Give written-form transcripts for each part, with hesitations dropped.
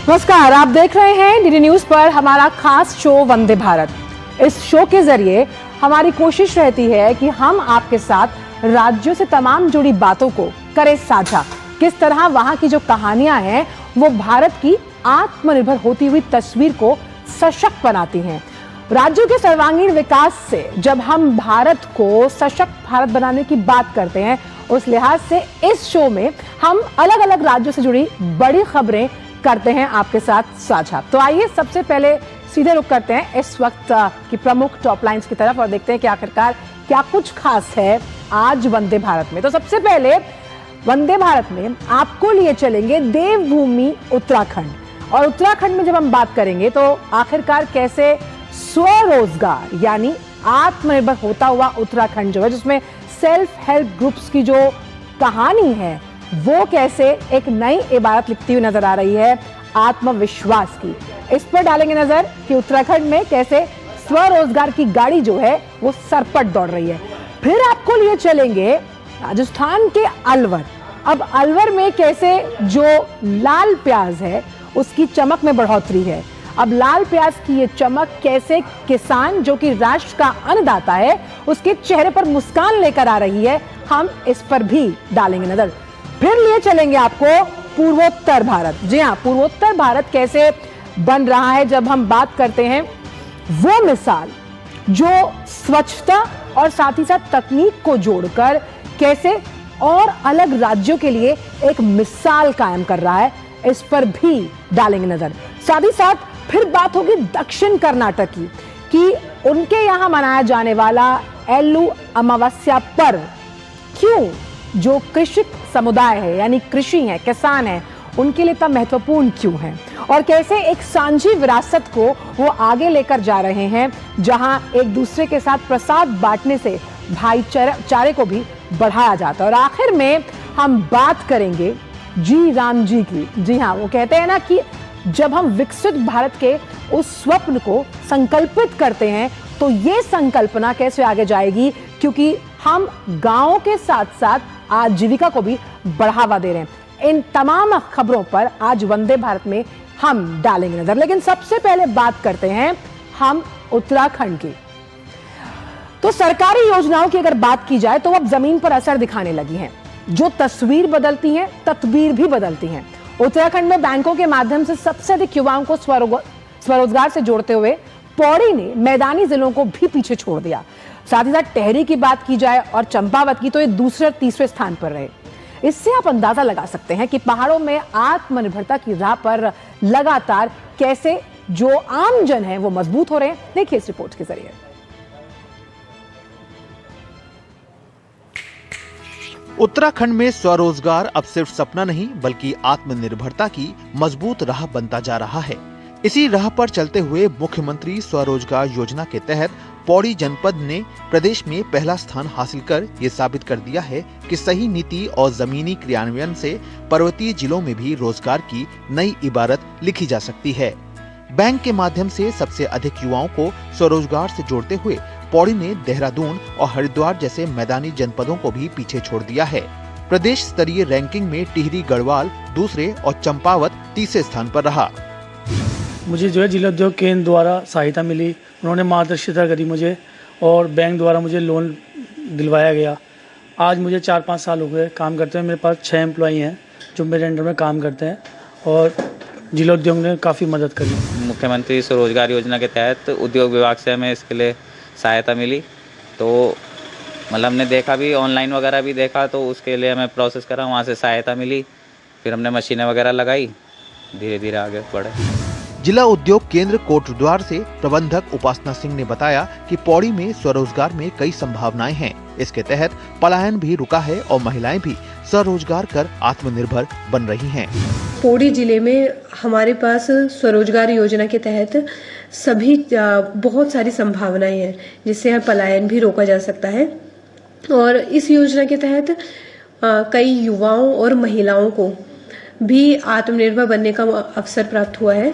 नमस्कार, आप देख रहे हैं डीडी न्यूज पर हमारा खास शो वंदे भारत। इस शो के जरिए हमारी कोशिश रहती है कि हम आपके साथ राज्यों से तमाम जुड़ी बातों को करें साझा। किस तरह वहां की जो कहानियां हैं वो भारत की आत्मनिर्भर होती हुई तस्वीर को सशक्त बनाती हैं। राज्यों के सर्वांगीण विकास से जब हम भारत को सशक्त भारत बनाने की बात करते हैं, उस लिहाज से इस शो में हम अलग अलग राज्यों से जुड़ी बड़ी खबरें करते हैं आपके साथ साझा। तो आइए सबसे पहले सीधे रुख करते हैं इस वक्त की प्रमुख टॉप लाइंस की तरफ और देखते हैं कि आखिरकार क्या कुछ खास है आज वंदे भारत में। तो सबसे पहले वंदे भारत में आपको लिए चलेंगे देवभूमि उत्तराखंड, और उत्तराखंड में जब हम बात करेंगे तो आखिरकार कैसे स्वरोजगार यानी आत्मनिर्भर होता हुआ उत्तराखंड जो है, जिसमें सेल्फ हेल्प ग्रुप्स की जो कहानी है वो कैसे एक नई इबारत लिखती हुई नजर आ रही है आत्मविश्वास की। इस पर डालेंगे नजर कि उत्तराखंड में कैसे स्वरोजगार की गाड़ी जो है वो सरपट दौड़ रही है। फिर आपको लिए चलेंगे राजस्थान के अलवर। अब अलवर में कैसे जो लाल प्याज है उसकी चमक में बढ़ोतरी है। अब लाल प्याज की ये चमक कैसे किसान जो कि राष्ट्र का अन्नदाता है उसके चेहरे पर मुस्कान लेकर आ रही है, हम इस पर भी डालेंगे नजर। फिर लिए चलेंगे आपको पूर्वोत्तर भारत। जी हाँ, पूर्वोत्तर भारत कैसे बन रहा है जब हम बात करते हैं वो मिसाल जो स्वच्छता और साथ ही साथ तकनीक को जोड़कर कैसे और अलग राज्यों के लिए एक मिसाल कायम कर रहा है, इस पर भी डालेंगे नजर। साथ ही साथ फिर बात होगी दक्षिण कर्नाटक की कि उनके यहां मनाया जाने वाला एल्लू अमावस्या पर्व क्यों जो कृषि समुदाय है यानी कृषि है, किसान है, उनके लिए इतना महत्वपूर्ण क्यों है, और कैसे एक सांझी विरासत को वो आगे लेकर जा रहे हैं जहां एक दूसरे के साथ प्रसाद बांटने से भाईचारे को भी बढ़ाया जाता है। और आखिर में हम बात करेंगे जी राम जी की। जी हाँ, वो कहते हैं ना कि जब हम विकसित भारत के उस स्वप्न को संकल्पित करते हैं तो ये संकल्पना कैसे आगे जाएगी, क्योंकि हम गांवों के साथ साथ आजीविका को भी बढ़ावा दे रहे हैं। इन तमाम खबरों पर आज वंदे भारत में हम डालेंगे नजर। लेकिन सबसे पहले बात करते हैं हम उत्तराखंड की। तो सरकारी योजनाओं की अगर बात की जाए तो अब जमीन पर असर दिखाने लगी हैं। जो तस्वीर बदलती है तदबीर भी बदलती हैं। उत्तराखंड में बैंकों के माध्यम से सबसे अधिक युवाओं को स्वरोजगार से जोड़ते हुए पौड़ी ने मैदानी जिलों को भी पीछे छोड़ दिया। साथ ही साथ टेहरी की बात की जाए और चंपावत की तो ये दूसरे और तीसरे स्थान पर रहे। इससे आप अंदाजा लगा सकते हैं कि पहाड़ों में आत्मनिर्भरता की राह पर लगातार कैसे जो आम जन है वो मजबूत हो रहे हैं। देखिए इस रिपोर्ट के जरिए। उत्तराखंड में स्वरोजगार अब सिर्फ सपना नहीं बल्कि आत्मनिर्भरता की मजबूत राह बनता जा रहा है। इसी राह पर चलते हुए मुख्यमंत्री स्वरोजगार योजना के तहत पौड़ी जनपद ने प्रदेश में पहला स्थान हासिल कर ये साबित कर दिया है कि सही नीति और जमीनी क्रियान्वयन से पर्वतीय जिलों में भी रोजगार की नई इबारत लिखी जा सकती है। बैंक के माध्यम से सबसे अधिक युवाओं को स्वरोजगार से जोड़ते हुए पौड़ी ने देहरादून और हरिद्वार जैसे मैदानी जनपदों को भी पीछे छोड़ दिया है। प्रदेश स्तरीय रैंकिंग में टिहरी गढ़वाल दूसरे और चंपावत तीसरे स्थान पर रहा। मुझे जो है जिला उद्योग केंद्र द्वारा सहायता मिली, उन्होंने मार्गदर्शिता करी मुझे और बैंक द्वारा मुझे लोन दिलवाया गया। आज मुझे 4-5 साल हो गए काम करते हैं। मेरे पास 6 एम्प्लॉई हैं जो मेरे अंडर में काम करते हैं और जिला उद्योग ने काफ़ी मदद करी। मुख्यमंत्री स्वरोजगार योजना के तहत उद्योग विभाग से हमें इसके लिए सहायता मिली, तो मतलब हमने देखा भी, ऑनलाइन वगैरह भी देखा, तो उसके लिए हमें प्रोसेस करा, वहाँ से सहायता मिली, फिर हमने मशीनें वगैरह लगाई, धीरे धीरे आगे बढ़े। जिला उद्योग केंद्र कोटद्वार से प्रबंधक उपासना सिंह ने बताया कि पौड़ी में स्वरोजगार में कई संभावनाएं हैं। इसके तहत पलायन भी रुका है और महिलाएं भी स्वरोजगार कर आत्मनिर्भर बन रही हैं। पौड़ी जिले में हमारे पास स्वरोजगार योजना के तहत सभी बहुत सारी संभावनाएं हैं जिससे पलायन भी रोका जा सकता है, और इस योजना के तहत कई युवाओं और महिलाओं को भी आत्मनिर्भर बनने का अवसर प्राप्त हुआ है।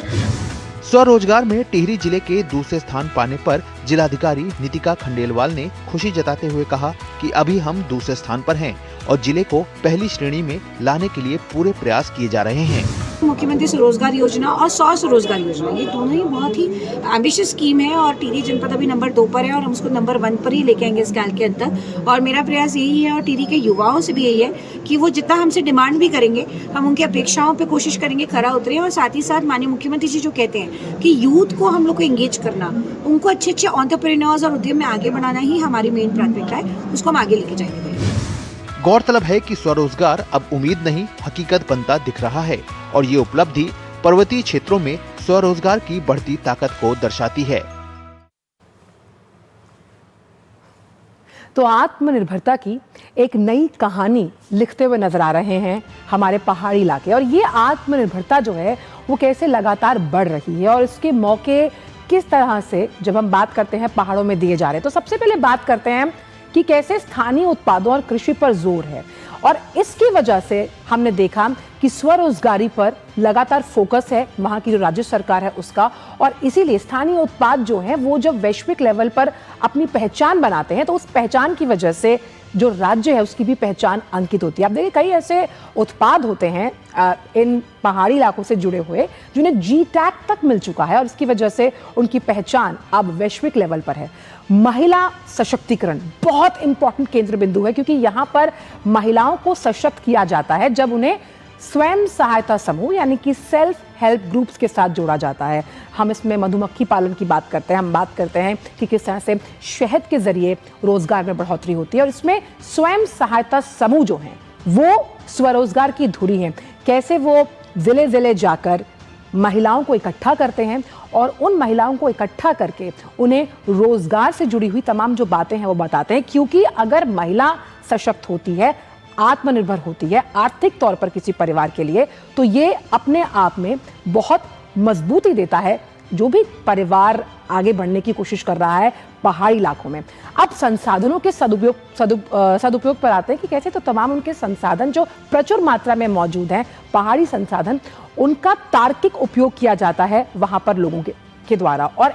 स्वरोजगार में टिहरी जिले के दूसरे स्थान पाने पर जिलाधिकारी नितिका खंडेलवाल ने खुशी जताते हुए कहा कि अभी हम दूसरे स्थान पर हैं और जिले को पहली श्रेणी में लाने के लिए पूरे प्रयास किए जा रहे हैं। मुख्यमंत्री स्वरोजगार योजना और 100 स्वरोजगार योजना, ये दोनों ही बहुत ही एम्बिशियस स्कीम है और टिहरी जनपद अभी नंबर 2 पर है और हम उसको नंबर 1 पर ही लेके आएंगे इस साल के अंदर। और मेरा प्रयास यही है और टिहरी के युवाओं से भी यही है कि वो जितना हमसे डिमांड भी करेंगे, हम उनकी अपेक्षाओं पर कोशिश करेंगे खरा उतरें। और साथ ही साथ माननीय मुख्यमंत्री जी जो कहते हैं कि यूथ को हम लोग को एंगेज करना, उनको अच्छे अच्छे एंटरप्रेन्योर्स और उद्यम में आगे बढ़ाना ही हमारी मेन प्राथमिकता है, उसको हम आगे लेके जाएंगे। गौरतलब है कि स्वरोजगार अब उम्मीद नहीं हकीकत बनता दिख रहा है और ये उपलब्धि पर्वतीय क्षेत्रों में स्वरोजगार की बढ़ती ताकत को दर्शाती है। तो आत्मनिर्भरता की एक नई कहानी लिखते हुए नजर आ रहे हैं हमारे पहाड़ी इलाके, और ये आत्मनिर्भरता जो है वो कैसे लगातार बढ़ रही है और इसके मौके किस तरह से जब हम बात करते हैं पहाड़ों में दिए जा रहे हैं। तो सबसे पहले बात करते हैं कि कैसे स्थानीय उत्पादों और कृषि पर जोर है, और इसकी वजह से हमने देखा कि स्वरोजगारी पर लगातार फोकस है वहाँ की जो राज्य सरकार है उसका, और इसीलिए स्थानीय उत्पाद जो है वो जब वैश्विक लेवल पर अपनी पहचान बनाते हैं तो उस पहचान की वजह से जो राज्य है उसकी भी पहचान अंकित होती है। आप देखिए कई ऐसे उत्पाद होते हैं इन पहाड़ी इलाकों से जुड़े हुए जिन्हें जी टैग तक मिल चुका है और इसकी वजह से उनकी पहचान अब वैश्विक लेवल पर है। महिला सशक्तिकरण बहुत इंपॉर्टेंट केंद्र बिंदु है, क्योंकि यहाँ पर महिलाओं को सशक्त किया जाता है जब उन्हें स्वयं सहायता समूह यानी कि सेल्फ हेल्प ग्रुप्स के साथ जोड़ा जाता है। हम इसमें मधुमक्खी पालन की बात करते हैं, हम बात करते हैं कि किस तरह से शहद के जरिए रोजगार में बढ़ोतरी होती है, और इसमें स्वयं सहायता समूह जो हैं वो स्वरोजगार की धुरी हैं। कैसे वो जिले जिले जाकर महिलाओं को इकट्ठा करते हैं और उन महिलाओं को इकट्ठा करके उन्हें रोजगार से जुड़ी हुई तमाम जो बातें हैं वो बताते हैं, क्योंकि अगर महिला सशक्त होती है, आत्मनिर्भर होती है आर्थिक तौर पर किसी परिवार के लिए, तो ये अपने आप में बहुत मजबूती देता है जो भी परिवार आगे बढ़ने की कोशिश कर रहा है पहाड़ी इलाकों में। अब संसाधनों के सदुपयोग पर आते हैं कि कैसे तो तमाम उनके संसाधन जो प्रचुर मात्रा में मौजूद हैं, पहाड़ी संसाधन, उनका तार्किक उपयोग किया जाता है वहां पर लोगों के द्वारा, और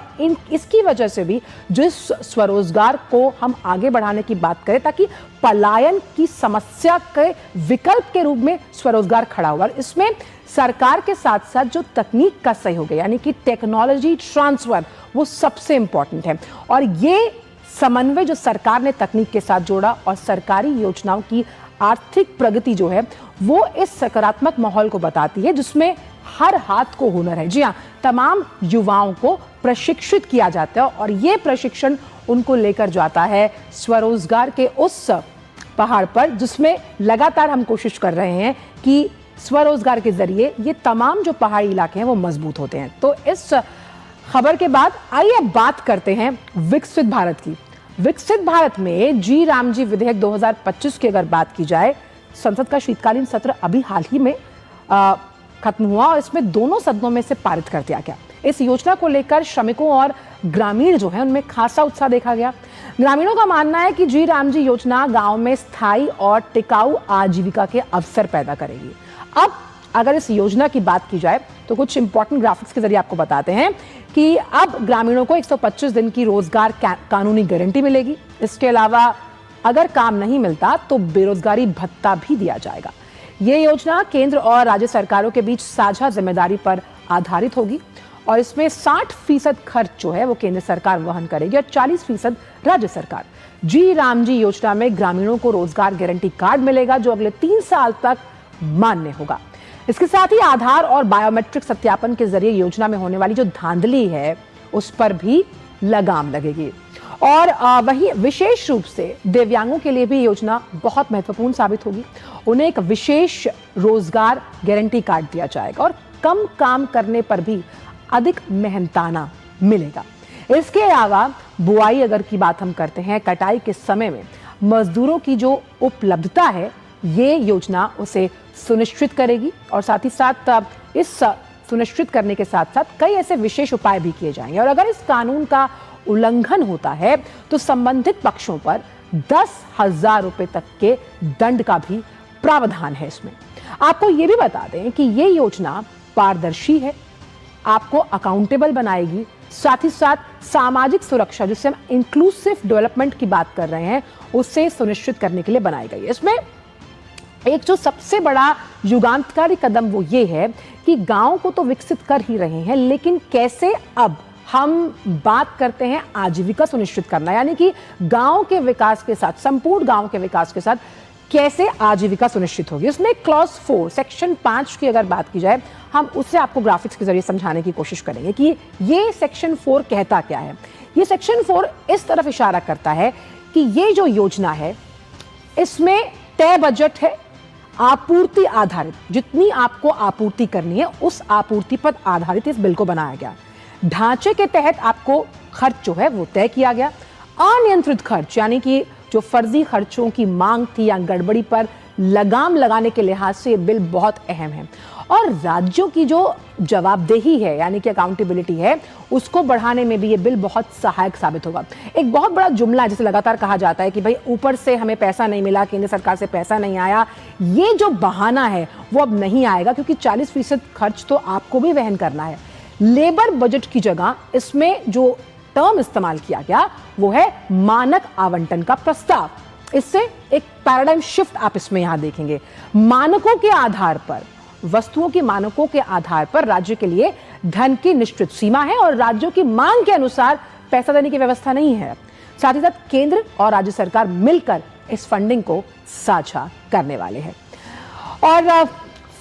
इसकी वजह से भी जो इस स्वरोजगार को हम आगे बढ़ाने की बात करें ताकि पलायन की समस्या के विकल्प के रूप में स्वरोजगार खड़ा हुआ। इसमें सरकार के साथ साथ जो तकनीक का सहयोग है यानी कि टेक्नोलॉजी ट्रांसफर वो सबसे इंपॉर्टेंट है, और ये समन्वय जो सरकार ने तकनीक के साथ जोड़ा और सरकारी योजनाओं की आर्थिक प्रगति जो है वो इस सकारात्मक माहौल को बताती है जिसमें हर हाथ को हुनर है। जी हाँ, तमाम युवाओं को प्रशिक्षित किया जाता है और ये प्रशिक्षण उनको लेकर जाता है स्वरोजगार के उस पहाड़ पर जिसमें लगातार हम कोशिश कर रहे हैं कि स्वरोजगार के जरिए ये तमाम जो पहाड़ी इलाके हैं वो मजबूत होते हैं। तो इस खबर के बाद आइए बात करते हैं विकसित भारत की। विकसित भारत में जी राम जी विधेयक 2025 की अगर बात की जाए, संसद का शीतकालीन सत्र अभी हाल ही में खत्म हुआ और इसमें दोनों सदनों में से पारित कर दिया गया। इस योजना को लेकर श्रमिकों और ग्रामीण जो है उनमें खासा उत्साह देखा गया। ग्रामीणों का मानना है कि जी राम जी योजना गांव में स्थायी और टिकाऊ आजीविका के अवसर पैदा करेगी। अब अगर इस योजना की बात की जाए तो कुछ इंपॉर्टेंट ग्राफिक्स के जरिए आपको बताते हैं कि अब ग्रामीणों को 125 दिन की रोजगार कानूनी गारंटी मिलेगी। इसके अलावा अगर काम नहीं मिलता तो बेरोजगारी भत्ता भी दिया जाएगा। ये योजना केंद्र और राज्य सरकारों के बीच साझा जिम्मेदारी पर आधारित होगी और इसमें 60% खर्च जो है वो केंद्र सरकार वहन करेगी और 40% राज्य सरकार। जी राम जी योजना में ग्रामीणों को रोजगार गारंटी कार्ड मिलेगा जो अगले 3 साल तक मान्य होगा। इसके साथ ही आधार और बायोमेट्रिक सत्यापन के जरिए योजना में होने वाली जो धांधली है उस पर भी लगाम लगेगी। और वही विशेष रूप से दिव्यांगों के लिए भी योजना बहुत महत्वपूर्ण साबित होगी। उन्हें एक विशेष रोजगार गारंटी कार्ड दिया जाएगा और कम काम करने पर भी अधिक मेहनताना मिलेगा। इसके अलावा बुआई अगर की बात हम करते हैं, कटाई के समय में मजदूरों की जो उपलब्धता है ये योजना उसे सुनिश्चित करेगी और साथ ही साथ इस सुनिश्चित करने के साथ साथ कई ऐसे विशेष उपाय भी किए जाएंगे। और अगर इस कानून का उल्लंघन होता है तो संबंधित पक्षों पर 10,000 रुपए तक के दंड का भी प्रावधान है। इसमें आपको ये भी बता दें कि ये योजना पारदर्शी है, आपको अकाउंटेबल बनाएगी, साथ ही साथ सामाजिक सुरक्षा जिससे हम इंक्लूसिव डेवलपमेंट की बात कर रहे हैं उससे सुनिश्चित करने के लिए बनाई गई है। इसमें एक जो सबसे बड़ा युगांतकारी कदम वो ये है कि गांव को तो विकसित कर ही रहे हैं, लेकिन कैसे अब हम बात करते हैं आजीविका सुनिश्चित करना, यानी कि गांव के विकास के साथ, संपूर्ण गांव के विकास के साथ कैसे आजीविका सुनिश्चित होगी। उसमें क्लॉज 4 सेक्शन 5 की अगर बात की जाए, हम उससे आपको ग्राफिक्स के जरिए समझाने की कोशिश करेंगे कि ये सेक्शन 4 कहता क्या है। ये सेक्शन 4 इस तरफ इशारा करता है कि ये जो योजना है इसमें तय बजट है, आपूर्ति आधारित, जितनी आपको आपूर्ति करनी है उस आपूर्ति पर आधारित इस बिल को बनाया गया। ढांचे के तहत आपको खर्च जो है वो तय किया गया। अनियंत्रित खर्च यानी कि जो फर्जी खर्चों की मांग थी या गड़बड़ी पर लगाम लगाने के लिहाज से ये बिल बहुत अहम है। और राज्यों की जो जवाबदेही है यानी कि अकाउंटेबिलिटी है, उसको बढ़ाने में भी ये बिल बहुत सहायक साबित होगा। एक बहुत बड़ा जुमला जिसे लगातार कहा जाता है कि भाई ऊपर से हमें पैसा नहीं मिला, केंद्र सरकार से पैसा नहीं आया, ये जो बहाना है वो अब नहीं आएगा, क्योंकि 40% खर्च तो आपको भी वहन करना है। लेबर बजट की जगह इसमें जो टर्म इस्तेमाल किया गया वो है मानक आवंटन का प्रस्ताव। इससे एक पैराडाइम शिफ्ट आप इसमें यहां देखेंगे। मानकों के आधार पर, वस्तुओं के मानकों के आधार पर राज्य के लिए धन की निश्चित सीमा है और राज्यों की मांग के अनुसार पैसा देने की व्यवस्था नहीं है। साथ ही साथ केंद्र और राज्य सरकार मिलकर इस फंडिंग को साझा करने वाले हैं। और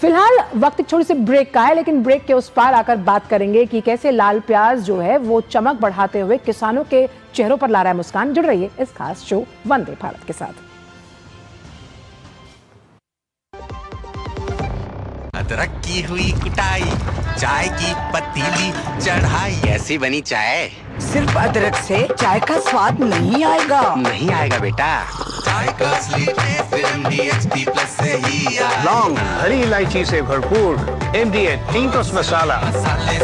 फिलहाल वक्त एक छोटी सी ब्रेक का है, लेकिन ब्रेक के उस पार आकर बात करेंगे कि कैसे लाल प्याज जो है वो चमक बढ़ाते हुए किसानों के चेहरों पर ला रहा है मुस्कान। जुड़ रहिए इस खास शो वंदे भारत के साथ। अदरक की हुई कुटाई, चाय की पतीली चढ़ाई, ऐसी बनी चाय। सिर्फ अदरक से चाय का स्वाद नहीं आएगा। नहीं आएगा बेटा, चाय का असली टेस्ट MDHD+ से ही आएगा। लौंग, हरी इलायची से भरपूर MDH टिंटोस मसाला। मसाले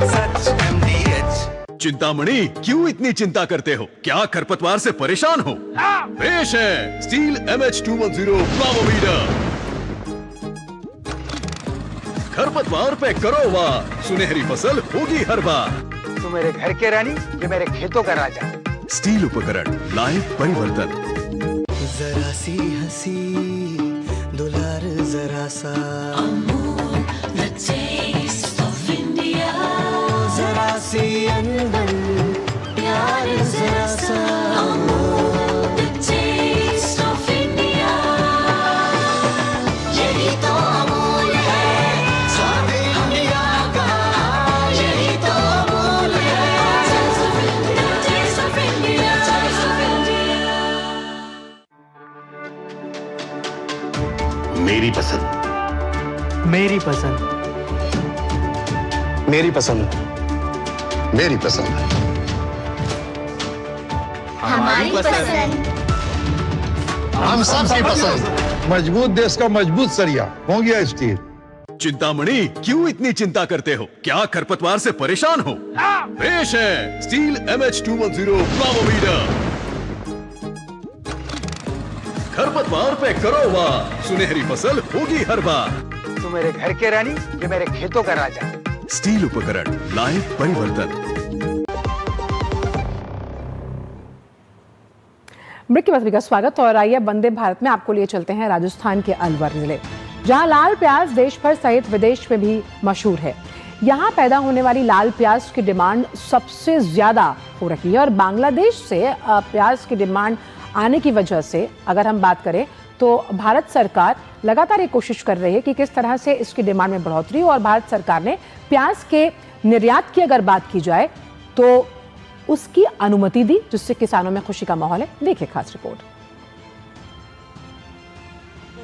सच MDH। चिंतामणि, क्यों इतनी चिंता करते हो? क्या खरपतवार से परेशान हो? पेश है स्टील MH210 फ्लावोवीडर। खरपतवार पे करो वार, सुनहरी फसल होगी हर बार। तू मेरे घर के रानी, ये मेरे खेतों का राजा। स्टील उपकरण लाए परिवर्तन। जरा सी हंसी दुलार, जरा सा Amul, the taste of India। जरा सी अनबन प्यार, जरा सा Amul, the taste of India। यही तो अमूल है, स्वाद इंडिया का, यही तो अमूल है, taste of India, taste of India, taste of India। मेरी पसंद, मेरी पसंद, मेरी पसंद, मेरी पसंद, हमारी पसंद, हम सबकी पसंद। मजबूत देश का मजबूत सरिया हो गया स्टील। चिंतामणि, क्यों इतनी चिंता करते हो? क्या खरपतवार से परेशान हो? पेश है स्टील MH210 फ्लावोवीडर। खरपतवार पे करो वार, सुनहरी फसल होगी हर बार। तू मेरे घर के रानी, ये मेरे खेतों का राजा। स्टील उपकरण लाए परिवर्तन। ब्रेक के बाद का स्वागत। और आइए वंदे भारत में आपको लिए चलते हैं राजस्थान के अलवर जिले, जहां लाल प्याज देश भर सहित विदेश में भी मशहूर है। यहां पैदा होने वाली लाल प्याज की डिमांड सबसे ज्यादा हो रही है और बांग्लादेश से प्याज की डिमांड आने की वजह से अगर हम बात करें तो भारत सरकार लगातार ये कोशिश कर रही है कि किस तरह से इसकी डिमांड में बढ़ोतरी हो। और भारत सरकार ने प्याज के निर्यात की अगर बात की जाए तो उसकी अनुमति दी, जिससे किसानों में खुशी का माहौल है। देखिए खास रिपोर्ट।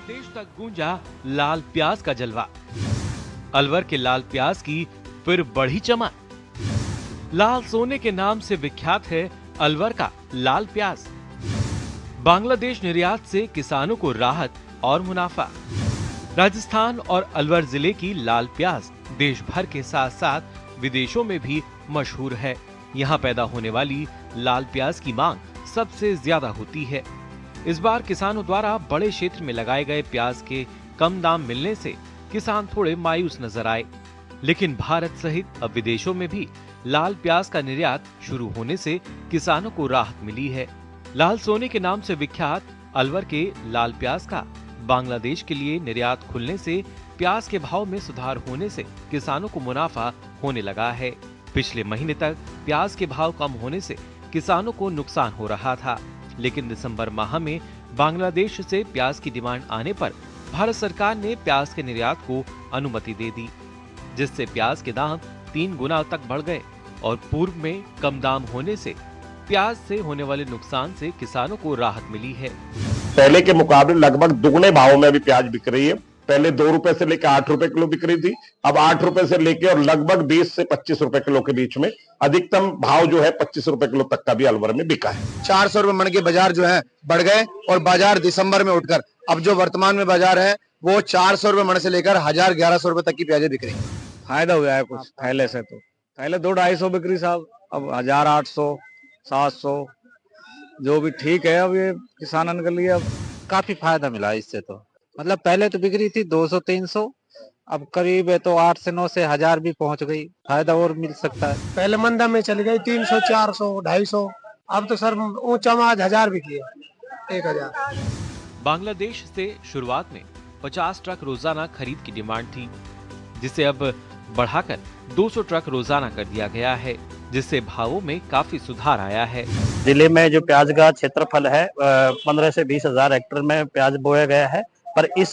देश तक गूंजा लाल प्याज का जलवा, अलवर के लाल प्याज की फिर बढ़ी चमक। लाल सोने के नाम से विख्यात है अलवर का लाल प्याज। बांग्लादेश निर्यात से किसानों को राहत और मुनाफा। राजस्थान और अलवर जिले की लाल प्याज देश भर के साथ साथ विदेशों में भी मशहूर है। यहाँ पैदा होने वाली लाल प्याज की मांग सबसे ज्यादा होती है। इस बार किसानों द्वारा बड़े क्षेत्र में लगाए गए प्याज के कम दाम मिलने से किसान थोड़े मायूस नजर आए, लेकिन भारत सहित अब विदेशों में भी लाल प्याज का निर्यात शुरू होने से किसानों को राहत मिली है। लाल सोने के नाम से विख्यात अलवर के लाल प्याज का बांग्लादेश के लिए निर्यात खुलने से प्याज के भाव में सुधार होने से किसानों को मुनाफा होने लगा है। पिछले महीने तक प्याज के भाव कम होने से किसानों को नुकसान हो रहा था, लेकिन दिसंबर माह में बांग्लादेश से प्याज की डिमांड आने पर भारत सरकार ने प्याज के निर्यात को अनुमति दे दी, जिससे प्याज के दाम 3 गुना तक बढ़ गए और पूर्व में कम दाम होने से प्याज से होने वाले नुकसान से किसानों को राहत मिली है। पहले के मुकाबले लगभग दुगने भाव में अभी प्याज बिक रही है। पहले 2 रुपए से लेकर 8 रुपए किलो बिक रही थी, अब 8 रुपए से लेकर और लगभग 20 से 25 रुपए किलो के बीच में अधिकतम भाव जो है 25 रुपए किलो तक का भी अलवर में बिका है। 400 रुपए मन के बाजार जो है बढ़ गए और बाजार दिसंबर में उठकर अब जो वर्तमान में बाजार है वो 400 रुपए मन से लेकर 1000-1100 रुपए तक की प्याजें बिक रही है। फायदा हुआ है कुछ पहले से, तो पहले 200-250 बिक्री साहब, अब 1800-700 जो भी ठीक है। अब ये किसानन के लिए अब काफी फायदा मिला इससे, तो मतलब पहले तो बिक्री थी 200-300, अब करीब है तो 8 से 9 से 1000 भी पहुंच गई। फायदा और मिल सकता है। पहले मंदा में चली गई 300, 400, 250, अब तो सर ऊंचा में 1000 बिकी है, 1000। बांग्लादेश से शुरुआत में 50 ट्रक रोजाना खरीद की डिमांड थी, जिसे अब बढ़ाकर 200 ट्रक रोजाना कर दिया गया है, जिससे भावों में काफी सुधार आया है। जिले में जो प्याज का क्षेत्रफल है 15 से 20 हजार हेक्टेयर में प्याज बोया गया है, पर इस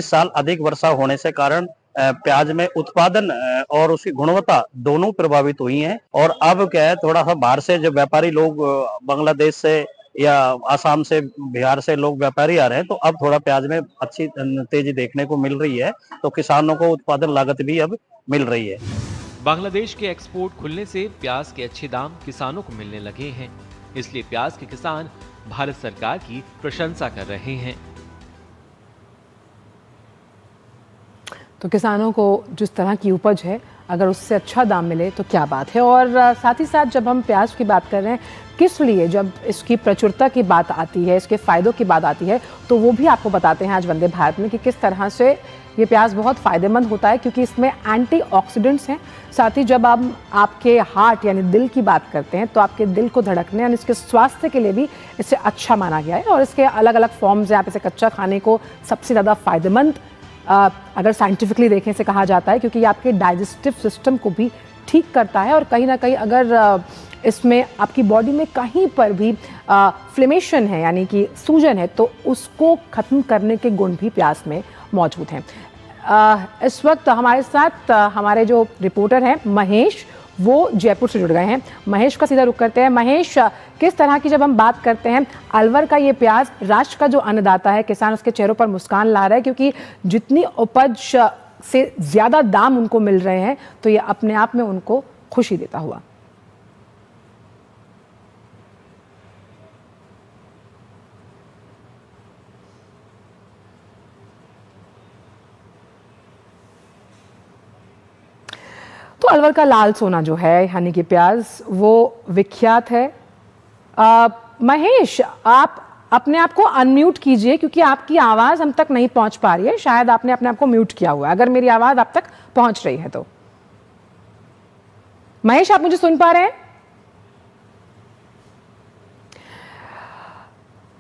साल अधिक वर्षा होने से कारण प्याज में उत्पादन और उसकी गुणवत्ता दोनों प्रभावित हुई हैं। और अब क्या है, थोड़ा सा बाहर से जो व्यापारी लोग बांग्लादेश से या आसाम से, बिहार से लोग व्यापारी आ रहे हैं, तो अब थोड़ा प्याज में अच्छी तेजी देखने को मिल रही है, तो किसानों को उत्पादन लागत भी अब मिल रही है। बांग्लादेश के एक्सपोर्ट खुलने से प्याज के अच्छे दाम किसानों को मिलने लगे हैं, इसलिए प्याज के किसान भारत सरकार की प्रशंसा कर रहे हैं। तो किसानों को जिस तरह की उपज है, अगर उससे अच्छा दाम मिले तो क्या बात है। और साथ ही साथ जब हम प्याज की बात कर रहे हैं, किस लिए जब इसकी प्रचुरता की बात आती है, इसके फ़ायदों की बात आती है, तो वो भी आपको बताते हैं आज वंदे भारत में कि किस तरह से ये प्याज बहुत फ़ायदेमंद होता है, क्योंकि इसमें एंटीऑक्सीडेंट्स हैं। साथ ही जब हम आपके हार्ट यानी दिल की बात करते हैं, तो आपके दिल को धड़कने यानी इसके स्वास्थ्य के लिए भी इसे अच्छा माना गया है। और इसके अलग अलग फॉर्म्स हैं। आप इसे कच्चा खाने को सबसे ज़्यादा फ़ायदेमंद अगर साइंटिफिकली देखें से कहा जाता है, क्योंकि ये आपके डाइजेस्टिव सिस्टम को भी ठीक करता है। और कहीं ना कहीं अगर इसमें आपकी बॉडी में कहीं पर भी फ्लेमेशन है यानी कि सूजन है, तो उसको ख़त्म करने के गुण भी प्याज में मौजूद हैं। इस वक्त हमारे साथ हमारे जो रिपोर्टर हैं महेश, वो जयपुर से जुड़ गए हैं। महेश का सीधा रुख करते हैं। महेश, किस तरह की जब हम बात करते हैं अलवर का ये प्याज, राष्ट्र का जो अन्नदाता है, किसान उसके चेहरों पर मुस्कान ला रहा है, क्योंकि जितनी उपज से ज़्यादा दाम उनको मिल रहे हैं, तो ये अपने आप में उनको खुशी देता हुआ। तो अलवर का लाल सोना जो है यानी कि प्याज, वो विख्यात है। महेश, आप अपने आप को अनम्यूट कीजिए, क्योंकि आपकी आवाज़ हम तक नहीं पहुंच पा रही है। शायद आपने अपने आप को म्यूट किया हुआ है। अगर मेरी आवाज़ आप तक पहुंच रही है तो महेश, आप मुझे सुन पा रहे हैं?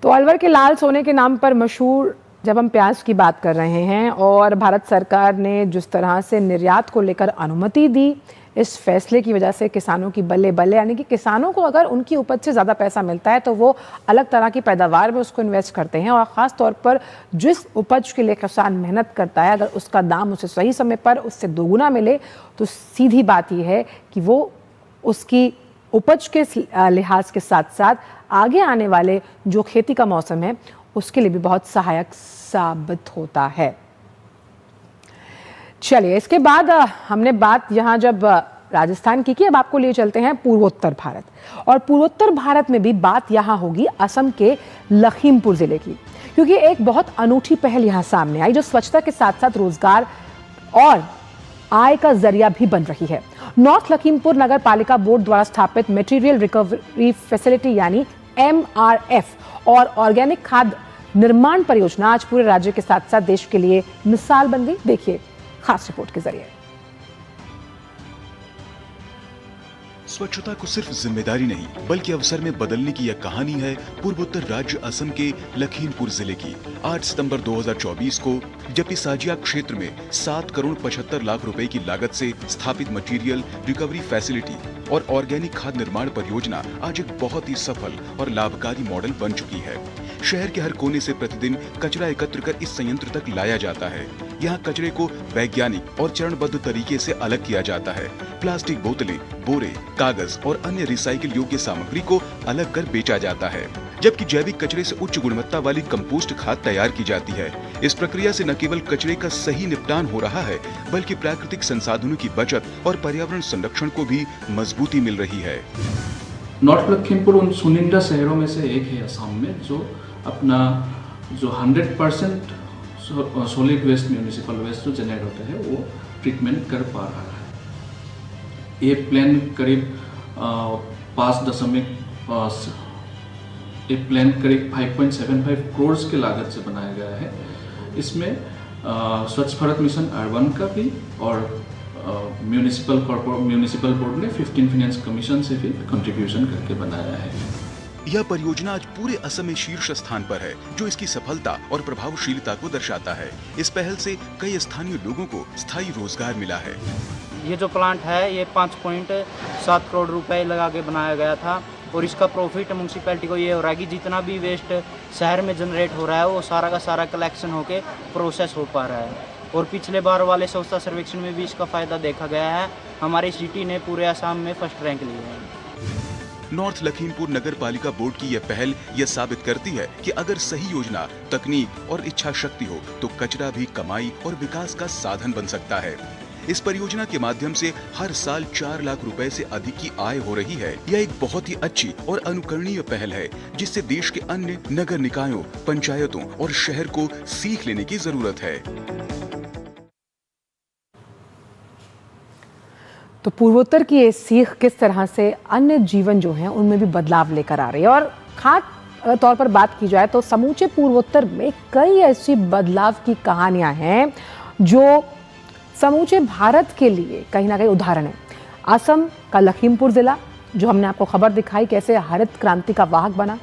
तो अलवर के लाल सोने के नाम पर मशहूर जब हम प्याज की बात कर रहे हैं, और भारत सरकार ने जिस तरह से निर्यात को लेकर अनुमति दी, इस फैसले की वजह से किसानों की बल्ले बल्ले, यानी कि किसानों को अगर उनकी उपज से ज़्यादा पैसा मिलता है तो वो अलग तरह की पैदावार में उसको इन्वेस्ट करते हैं। और ख़ास तौर पर जिस उपज के लिए किसान मेहनत करता है, अगर उसका दाम उसे सही समय पर उससे दोगुना मिले, तो सीधी बात यह है कि वो उसकी उपज के लिहाज के साथ साथ आगे आने वाले जो खेती का मौसम है उसके लिए भी बहुत सहायक साबित होता है। चलिए, इसके बाद हमने बात यहाँ जब राजस्थान की, अब आपको लिए चलते हैं पूर्वोत्तर भारत। और पूर्वोत्तर भारत में भी बात यहाँ होगी असम के लखीमपुर जिले की, क्योंकि एक बहुत अनूठी पहल यहाँ सामने आई, जो स्वच्छता के साथ साथ रोजगार और आय का जरिया भी बन रही है। नॉर्थ लखीमपुर नगर पालिका बोर्ड द्वारा स्थापित मटेरियल रिकवरी फैसिलिटी यानी MRF और ऑर्गेनिक खाद निर्माण परियोजना आज पूरे राज्य के साथ साथ देश के लिए मिसाल बन गई। देखिए खास रिपोर्ट के जरिए। स्वच्छता को सिर्फ जिम्मेदारी नहीं बल्कि अवसर में बदलने की यह कहानी है पूर्वोत्तर राज्य असम के लखीमपुर जिले की। 8 सितंबर 2024 को जबकि साजिया क्षेत्र में 7 करोड़ 75 लाख रुपए की लागत से स्थापित मटेरियल रिकवरी फैसिलिटी और ऑर्गेनिक खाद निर्माण परियोजना आज एक बहुत ही सफल और लाभकारी मॉडल बन चुकी है। शहर के हर कोने से प्रतिदिन कचरा एकत्र कर इस संयंत्र तक लाया जाता है। यहाँ कचरे को वैज्ञानिक और चरणबद्ध तरीके से अलग किया जाता है। प्लास्टिक बोतलें, बोरे, कागज और अन्य रिसाइकिल योग्य सामग्री को अलग कर बेचा जाता है, जबकि जैविक कचरे से उच्च गुणवत्ता वाली कंपोस्ट खाद तैयार की जाती है। इस प्रक्रिया से न केवल कचरे का सही निपटान हो रहा है बल्कि प्राकृतिक संसाधनों की बचत और पर्यावरण संरक्षण को भी मजबूती मिल रही है। नॉर्थ लखीमपुर उन चुनिंदा शहरों में से एक है असम में जो अपना 100% सॉलिड वेस्ट, म्यूनिसिपल वेस्ट जो जनरेट होता है वो ट्रीटमेंट कर पा रहा है। ये प्लान करीब 5.75 करोड़ के लागत से बनाया गया है। इसमें स्वच्छ भारत मिशन अर्बन का भी और म्यूनिसिपल बोर्ड ने 15 फाइनेंस कमीशन से भी कंट्रीब्यूशन करके बनाया है। यह परियोजना आज पूरे असम में शीर्ष स्थान पर है, जो इसकी सफलता और प्रभावशीलता को दर्शाता है। इस पहल से कई स्थानीय लोगों को स्थायी रोजगार मिला है। ये जो प्लांट है ये 5.7 करोड़ रुपए लगा के बनाया गया था और इसका प्रॉफिट म्यूनसिपैलिटी को ये हो रहा है कि जितना भी वेस्ट शहर में जनरेट हो रहा है वो सारा का सारा कलेक्शन होके प्रोसेस हो पा रहा है। और पिछले बार वाले स्वच्छता सर्वेक्षण में भी इसका फायदा देखा गया है। हमारी सिटी ने पूरे असम में फर्स्ट रैंक लिया है। नॉर्थ लखीमपुर नगर पालिका बोर्ड की यह पहल यह साबित करती है कि अगर सही योजना, तकनीक और इच्छा शक्ति हो तो कचरा भी कमाई और विकास का साधन बन सकता है। इस परियोजना के माध्यम से हर साल 4 लाख रुपए से अधिक की आय हो रही है। यह एक बहुत ही अच्छी और अनुकरणीय पहल है, जिससे देश के अन्य नगर निकायों, पंचायतों और शहर को सीख लेने की जरूरत है। तो पूर्वोत्तर की ये सीख किस तरह से अन्य जीवन जो हैं उनमें भी बदलाव लेकर आ रही है। और खास तौर पर बात की जाए तो समूचे पूर्वोत्तर में कई ऐसी बदलाव की कहानियां हैं जो समूचे भारत के लिए कहीं ना कहीं उदाहरण है। असम का लखीमपुर जिला, जो हमने आपको खबर दिखाई कैसे हरित क्रांति का वाहक बना,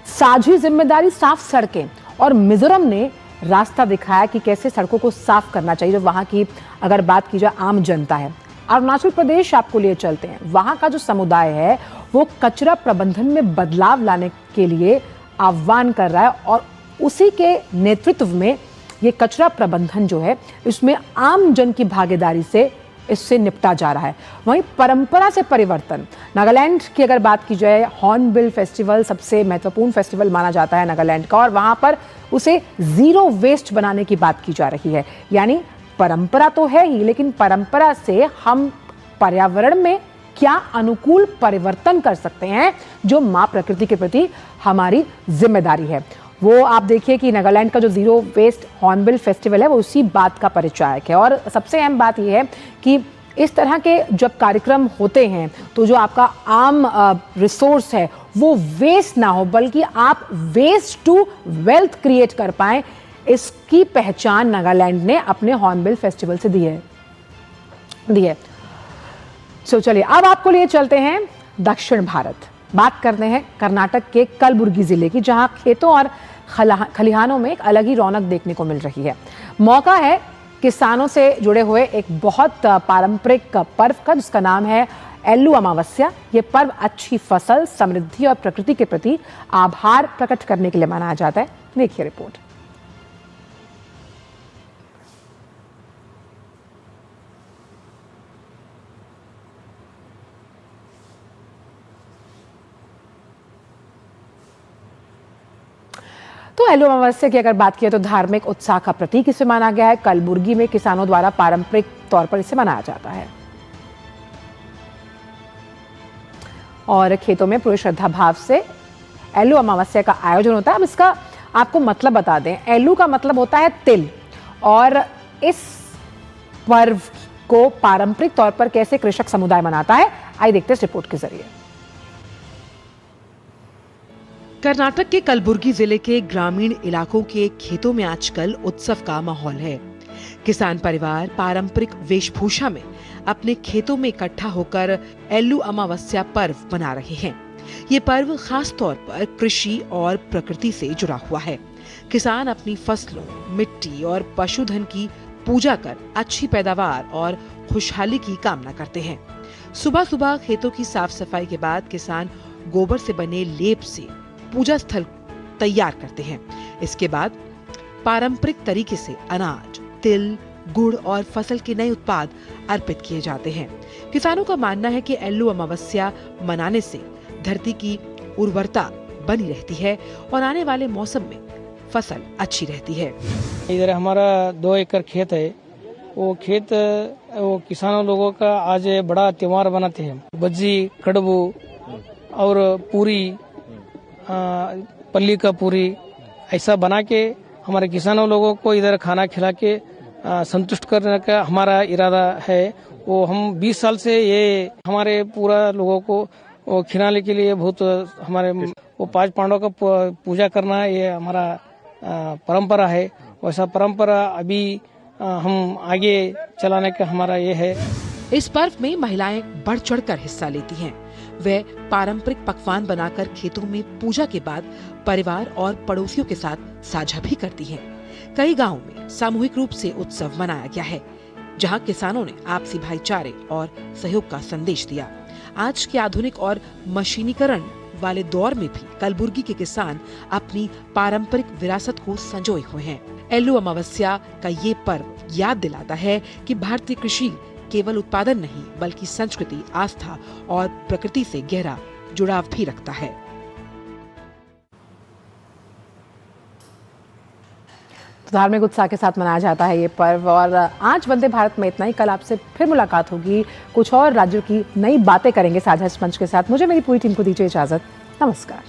साझी जिम्मेदारी, साफ सड़कें, और मिजोरम ने रास्ता दिखाया कि कैसे सड़कों को साफ करना चाहिए, जो वहाँ की अगर बात की जाए आम जनता है। अरुणाचल प्रदेश आपको लिए चलते हैं, वहाँ का जो समुदाय है वो कचरा प्रबंधन में बदलाव लाने के लिए आह्वान कर रहा है और उसी के नेतृत्व में ये कचरा प्रबंधन जो है इसमें आम जन की भागीदारी से इससे निपटा जा रहा है। वहीं परंपरा से परिवर्तन, नागालैंड की अगर बात की जाए, हॉर्नबिल फेस्टिवल सबसे महत्वपूर्ण फेस्टिवल माना जाता है नागालैंड का, और वहाँ पर उसे जीरो वेस्ट बनाने की बात की जा रही है। यानी परंपरा तो है ही, लेकिन परंपरा से हम पर्यावरण में क्या अनुकूल परिवर्तन कर सकते हैं जो माँ प्रकृति के प्रति हमारी जिम्मेदारी है। वो आप देखिए कि नागालैंड का जो जीरो वेस्ट हॉर्नबिल फेस्टिवल है वो उसी बात का परिचायक है। और सबसे अहम बात यह है कि इस तरह के जब कार्यक्रम होते हैं तो जो आपका आम रिसोर्स है वो वेस्ट ना हो, बल्कि आप वेस्ट टू वेल्थ क्रिएट कर पाएं, इसकी पहचान नागालैंड ने अपने हॉर्नबिल फेस्टिवल से दी है। तो चलिए अब आपको लिए चलते हैं दक्षिण भारत। बात करते हैं कर्नाटक के कलबुर्गी जिले की, जहां खेतों और खलिहानों में एक अलग ही रौनक देखने को मिल रही है। मौका है किसानों से जुड़े हुए एक बहुत पारंपरिक पर्व का, जिसका नाम है एल्लू अमावस्या। ये पर्व अच्छी फसल, समृद्धि और प्रकृति के प्रति आभार प्रकट करने के लिए मनाया जाता है। देखिए रिपोर्ट। तो एल्लू अमावस्या की अगर बात की तो धार्मिक उत्साह का प्रतीक इसे माना गया है। कलबुर्गी में किसानों द्वारा पारंपरिक तौर पर इसे मनाया जाता है और खेतों में पूरी श्रद्धा भाव से एल्लू अमावस्या का आयोजन होता है। अब इसका आपको मतलब बता दें, एल्लू का मतलब होता है तिल, और इस पर्व को पारंपरिक तौर पर कैसे कृषक समुदाय मनाता है, आइए देखते हैं इस रिपोर्ट के जरिए। कर्नाटक के कलबुर्गी जिले के ग्रामीण इलाकों के खेतों में आजकल उत्सव का माहौल है। किसान परिवार पारंपरिक वेशभूषा में अपने खेतों में इकट्ठा होकर एल्लू अमावस्या पर्व मना रहे हैं। ये पर्व खास तौर पर कृषि और प्रकृति से जुड़ा हुआ है। किसान अपनी फसलों, मिट्टी और पशुधन की पूजा कर अच्छी पैदावार और खुशहाली की कामना करते हैं। सुबह सुबह खेतों की साफ सफाई के बाद किसान गोबर से बने लेप से पूजा स्थल तैयार करते हैं। इसके बाद पारंपरिक तरीके से अनाज, तिल, गुड़ और फसल के नए उत्पाद अर्पित किए जाते हैं। किसानों का मानना है कि एल्लू अमावस्या मनाने से धरती की उर्वरता बनी रहती है और आने वाले मौसम में फसल अच्छी रहती है। इधर हमारा 2 एकड़ खेत है। वो खेत वो किसानों लोगों का आज बड़ा त्योहार बनाते हैं। बज्जी, कड़बू और पूरी, पल्ली का पूरी ऐसा बना के हमारे किसानों लोगों को इधर खाना खिला के संतुष्ट करने का हमारा इरादा है। वो हम 20 साल से ये हमारे पूरा लोगों को खिलाने के लिए बहुत हमारे वो 5 पांडवों का पूजा करना ये हमारा परंपरा है। वैसा परंपरा अभी हम आगे चलाने का हमारा ये है। इस पर्व में महिलाएं बढ़ चढ़कर हिस्सा लेती हैं। वे पारंपरिक पकवान बनाकर खेतों में पूजा के बाद परिवार और पड़ोसियों के साथ साझा भी करती हैं। कई गांवों में सामूहिक रूप से उत्सव मनाया गया है, जहां किसानों ने आपसी भाईचारे और सहयोग का संदेश दिया। आज के आधुनिक और मशीनीकरण वाले दौर में भी कलबुर्गी के किसान अपनी पारंपरिक विरासत को संजोए हुए हैं। एल्लू अमावस्या का ये पर्व याद दिलाता है कि भारतीय कृषि केवल उत्पादन नहीं बल्कि संस्कृति, आस्था और प्रकृति से गहरा जुड़ाव भी रखता है। धार्मिक उत्साह के साथ मनाया जाता है ये पर्व। और आज वंदे भारत में इतना ही। कल आपसे फिर मुलाकात होगी, कुछ और राज्यों की नई बातें करेंगे साझा इस मंच के साथ। मुझे मेरी पूरी टीम को दीजिए इजाजत। नमस्कार।